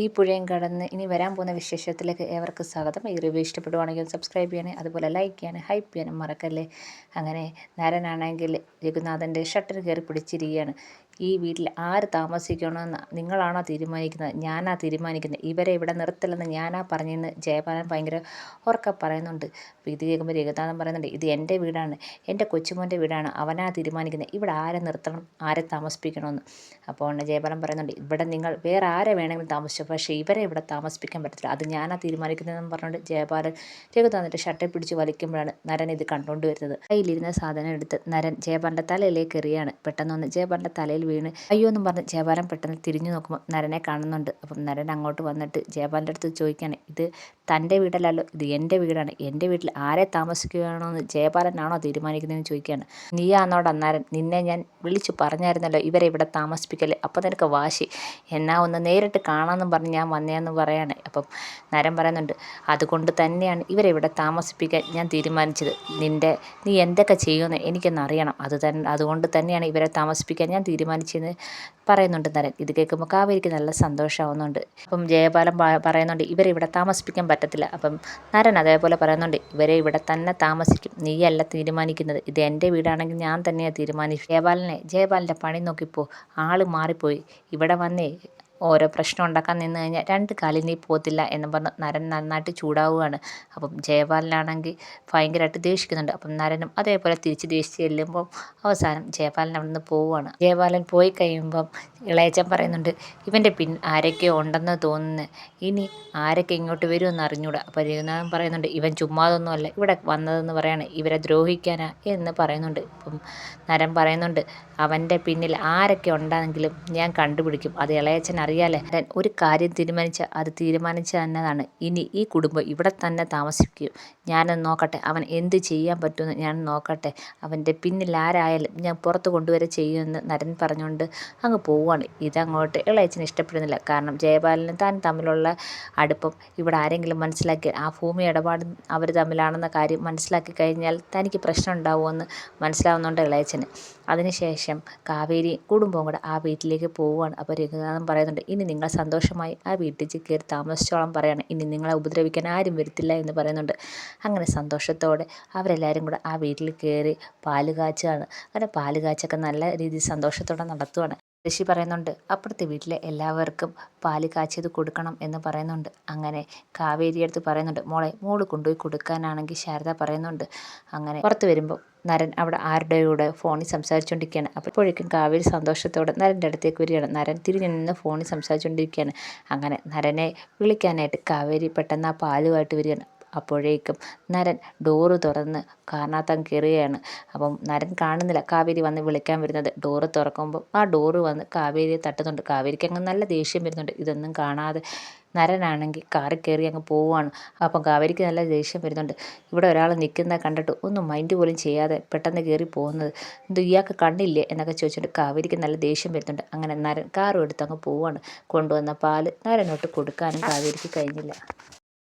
ഈ പുഴയും കടന്ന് ഇനി വരാൻ പോകുന്ന വിശേഷത്തിലേക്ക് ഏവർക്കും സ്വാഗതം. ഈ റിവ്യൂ ഇഷ്ടപ്പെടുവാണെങ്കിൽ സബ്സ്ക്രൈബ് ചെയ്യാനും അതുപോലെ ലൈക്ക് ചെയ്യാനും ഹൈപ്പ് ചെയ്യാനും മറക്കല്ലേ. അങ്ങനെ നരനാണെങ്കിൽ രഘുനാഥൻ്റെ ഷട്ടർ കയറി പിടിച്ചിരിക്കുകയാണ്. ഈ വീട്ടിൽ ആര് താമസിക്കണമെന്ന് നിങ്ങളാണോ തീരുമാനിക്കുന്നത്? ഞാനാ തീരുമാനിക്കുന്നത്. ഇവരെ ഇവിടെ നിർത്തില്ലെന്ന് ഞാനാ പറഞ്ഞെന്ന് ജയപാലൻ ഭയങ്കര ഉറക്കെ പറയുന്നുണ്ട്. അപ്പോൾ ഇത് കേൾക്കുമ്പോൾ രഘുനാഥൻ പറയുന്നുണ്ട്, ഇത് എൻ്റെ വീടാണ്, എൻ്റെ കൊച്ചുമോൻ്റെ വീടാണ്, അവനാ തീരുമാനിക്കുന്നത് ഇവിടെ ആരെ നിർത്തണം ആരെ താമസിപ്പിക്കണമെന്ന്. അപ്പോൾ ജയപാലൻ പറയുന്നുണ്ട്, ഇവിടെ നിങ്ങൾ വേറെ ആരെ വേണമെങ്കിലും താമസിച്ചു, പക്ഷേ ഇവരെ ഇവിടെ താമസിപ്പിക്കാൻ പറ്റത്തില്ല, അത് ഞാനാ തീരുമാനിക്കുന്നതെന്ന് പറഞ്ഞുകൊണ്ട് ജയപാലൻ രഘുനാഥൻ്റെ ഷട്ടർ പിടിച്ച് വലിക്കുമ്പോഴാണ് നരൻ ഇത് കണ്ടുകൊണ്ട് വരുന്നത്. കയ്യിലിരുന്ന സാധനം എടുത്ത് നരൻ ജയപാലൻ്റെ തലയിലേക്ക് എറിയാണ്. പെട്ടെന്ന് ജയപാലൻ്റെ തലയിൽ വീണ് അയ്യോ എന്നും പറഞ്ഞ് ജയപാലൻ പെട്ടെന്ന് തിരിഞ്ഞു നോക്കുമ്പോൾ നരനെ കാണുന്നുണ്ട്. അപ്പം നരൻ അങ്ങോട്ട് വന്നിട്ട് ജയപാലൻ്റെ അടുത്ത് ചോദിക്കുകയാണ്, ഇത് തൻ്റെ വീടല്ലല്ലോ, ഇത് എൻ്റെ വീടാണ്, എൻ്റെ വീട്ടിൽ ആരെ താമസിക്കുകയാണോ എന്ന് ജയപാലനാണോ തീരുമാനിക്കുന്നതെന്ന് ചോദിക്കുകയാണ്. നീയാന്നോടാ നരൻ, നിന്നെ ഞാൻ വിളിച്ചു പറഞ്ഞായിരുന്നല്ലോ ഇവരെ ഇവിടെ താമസിപ്പിക്കല്ലേ, അപ്പോൾ നിനക്ക് വാശി, എന്നാ ഒന്ന് നേരിട്ട് കാണാമെന്നും പറഞ്ഞ് ഞാൻ വന്നേന്ന് പറയാണ്. അപ്പം നരൻ പറയുന്നുണ്ട്, അതുകൊണ്ട് തന്നെയാണ് ഇവരെ ഇവിടെ താമസിപ്പിക്കാൻ ഞാൻ തീരുമാനിച്ചത്. നീ എന്തൊക്കെ ചെയ്യുമെന്ന് എനിക്കൊന്നറിയണം, അതുകൊണ്ട് തന്നെയാണ് ഇവരെ താമസിപ്പിക്കാൻ ഞാൻ തീരുമാനിച്ചതെന്ന് പറയുന്നുണ്ട് നരൻ. ഇത് കേൾക്കുമ്പോൾ കാവേരിക്ക് നല്ല സന്തോഷമാവുന്നുണ്ട്. അപ്പം ജയപാലൻ പറയുന്നുണ്ട്, ഇവരെ ഇവിടെ താമസിപ്പിക്കാൻ പറ്റത്തില്ല. അപ്പം നരൻ അതേപോലെ പറയുന്നുണ്ട്, ഇവരെ ഇവിടെ തന്നെ താമസിക്കും, നീയല്ല തീരുമാനിക്കുന്നത്, ഇത് എൻ്റെ വീടാണെങ്കിൽ ഞാൻ തന്നെയാണ് തീരുമാനിക്കും. ജയപാലൻ്റെ പണി നോക്കിപ്പോ, ആള് മാറിപ്പോയി, ഇവിടെ വന്നേ ഓരോ പ്രശ്നം ഉണ്ടാക്കാൻ നിന്ന് കഴിഞ്ഞാൽ രണ്ട് കാലിൽ നീ പോകത്തില്ല എന്ന് പറഞ്ഞ് നരൻ നന്നായിട്ട് ചൂടാവുകയാണ്. അപ്പം ജയപാലനാണെങ്കിൽ ഭയങ്കരമായിട്ട് ദേഷിക്കുന്നുണ്ട്. അപ്പം നരനും അതേപോലെ തിരിച്ച് ദേഷിച്ച് ചെല്ലുമ്പം അവസാനം ജയപാലൻ അവിടെ നിന്ന് പോവുകയാണ്. ജയപാലൻ പോയി കഴിയുമ്പം ഇളയച്ചൻ പറയുന്നുണ്ട്, ഇവൻ്റെ ആരൊക്കെയോ ഉണ്ടെന്ന് തോന്നുന്നു, ഇനി ആരൊക്കെ ഇങ്ങോട്ട് വരുമെന്ന് അറിഞ്ഞൂടാ. അപ്പോൾ രഘുനാഥൻ പറയുന്നുണ്ട്, ഇവൻ ചുമ്മാതൊന്നുമല്ല ഇവിടെ വന്നതെന്ന് പറയാണ്, ഇവരെ ദ്രോഹിക്കാനാ എന്ന് പറയുന്നുണ്ട്. അപ്പം നരൻ പറയുന്നുണ്ട്, അവൻ്റെ പിന്നിൽ ആരൊക്കെ ഉണ്ടെങ്കിലും ഞാൻ കണ്ടുപിടിക്കും, അത് ഇളയച്ചൻ അറിയാലേ. ഒരു കാര്യം തീരുമാനിച്ചാൽ അത് തീരുമാനിച്ച തന്നെയാണ്, ഇനി ഈ കുടുംബം ഇവിടെ തന്നെ താമസിക്കും, ഞാനൊന്ന് നോക്കട്ടെ അവൻ എന്ത് ചെയ്യാൻ പറ്റുമെന്ന് ഞാൻ നോക്കട്ടെ, അവൻ്റെ പിന്നിൽ ആരായാലും ഞാൻ പുറത്ത് കൊണ്ടുവരെ ചെയ്യുമെന്ന് നരൻ പറഞ്ഞുകൊണ്ട് അങ്ങ് പോവുകയാണ്. ഇതങ്ങോട്ട് ഇളയച്ചന് ഇഷ്ടപ്പെടുന്നില്ല. കാരണം ജയപാലനും താൻ തമ്മിലുള്ള അടുപ്പം ഇവിടെ ആരെങ്കിലും മനസ്സിലാക്കി ആ ഭൂമി ഇടപാട് അവർ തമ്മിലാണെന്ന കാര്യം മനസ്സിലാക്കി കഴിഞ്ഞാൽ തനിക്ക് പ്രശ്നം ഉണ്ടാവുമെന്ന് മനസ്സിലാവുന്നുണ്ട് ഇളയച്ചന്. അതിനുശേഷം കാവേരി കുടുംബവും കൂടെ ആ വീട്ടിലേക്ക് പോവുകയാണ്. അപ്പോൾ രഘുനാഥൻ പറയുന്നുണ്ട്, ഇനി നിങ്ങൾ സന്തോഷമായി ആ വീട്ടിൽ കയറി താമസിച്ചോളം പറയാണ്, ഇനി നിങ്ങളെ ഉപദ്രവിക്കാൻ ആരും വരത്തില്ല എന്ന് പറയുന്നുണ്ട്. അങ്ങനെ സന്തോഷത്തോടെ അവരെല്ലാവരും കൂടെ ആ വീട്ടിൽ കയറി പാല് കാച്ചുകയാണ്. അങ്ങനെ പാല് കാച്ചൊക്കെ നല്ല രീതിയിൽ സന്തോഷത്തോടെ നടത്തുകയാണ്. ഋഷി പറയുന്നുണ്ട്, അപ്പുറത്തെ വീട്ടിലെ എല്ലാവർക്കും പാല് കാച്ചിയത് കൊടുക്കണം എന്ന് പറയുന്നുണ്ട്. അങ്ങനെ കാവേരി അടുത്ത് പറയുന്നുണ്ട്, മോള് കൊണ്ടുപോയി കൊടുക്കാനാണെങ്കിൽ ശാരദ പറയുന്നുണ്ട്. അങ്ങനെ പുറത്ത് വരുമ്പോൾ നരൻ അവിടെ ആരുടെ കൂടെ ഫോണിൽ സംസാരിച്ചുകൊണ്ടിരിക്കുകയാണ്. അപ്പോഴേക്കും കാവേരി സന്തോഷത്തോടെ നരൻ്റെ അടുത്തേക്ക് വരികയാണ്. നരൻ തിരിഞ്ഞു നിന്ന് ഫോണിൽ സംസാരിച്ചുകൊണ്ടിരിക്കുകയാണ്. അങ്ങനെ നരനെ വിളിക്കാനായിട്ട് കാവേരി പെട്ടെന്ന് ആ പാലുമായിട്ട് വരികയാണ്. അപ്പോഴേക്കും നരൻ ഡോറ് തുറന്ന് കാറിനകത്തങ്ങ് കയറുകയാണ്. അപ്പം നരൻ കാണുന്നില്ല കാവേരി വന്ന് വിളിക്കാൻ വരുന്നത്. ഡോറ് തുറക്കുമ്പോൾ ആ ഡോറ് വന്ന് കാവേരിയെ തട്ടുന്നുണ്ട്. കാവേരിക്ക് അങ്ങ് നല്ല ദേഷ്യം വരുന്നുണ്ട്. ഇതൊന്നും കാണാതെ നരനാണെങ്കിൽ കാറിൽ കയറി അങ്ങ് പോവുകയാണ്. അപ്പം കാവേരിക്ക് നല്ല ദേഷ്യം വരുന്നുണ്ട്. ഇവിടെ ഒരാൾ നിൽക്കുന്നത് കണ്ടിട്ട് ഒന്നും മൈൻഡ് പോലും ചെയ്യാതെ പെട്ടെന്ന് കയറി പോകുന്നത്, എന്തോ ഇയാൾക്ക് കണ്ടില്ലേ എന്നൊക്കെ ചോദിച്ചിട്ട് കാവേരിക്ക് നല്ല ദേഷ്യം വരുന്നുണ്ട്. അങ്ങനെ നരൻ കാറും എടുത്ത് അങ്ങ് പോവുകയാണ്. കൊണ്ടുവന്ന പാല് നരനോട്ട് കൊടുക്കാനും കാവേരിക്ക് കഴിഞ്ഞില്ല.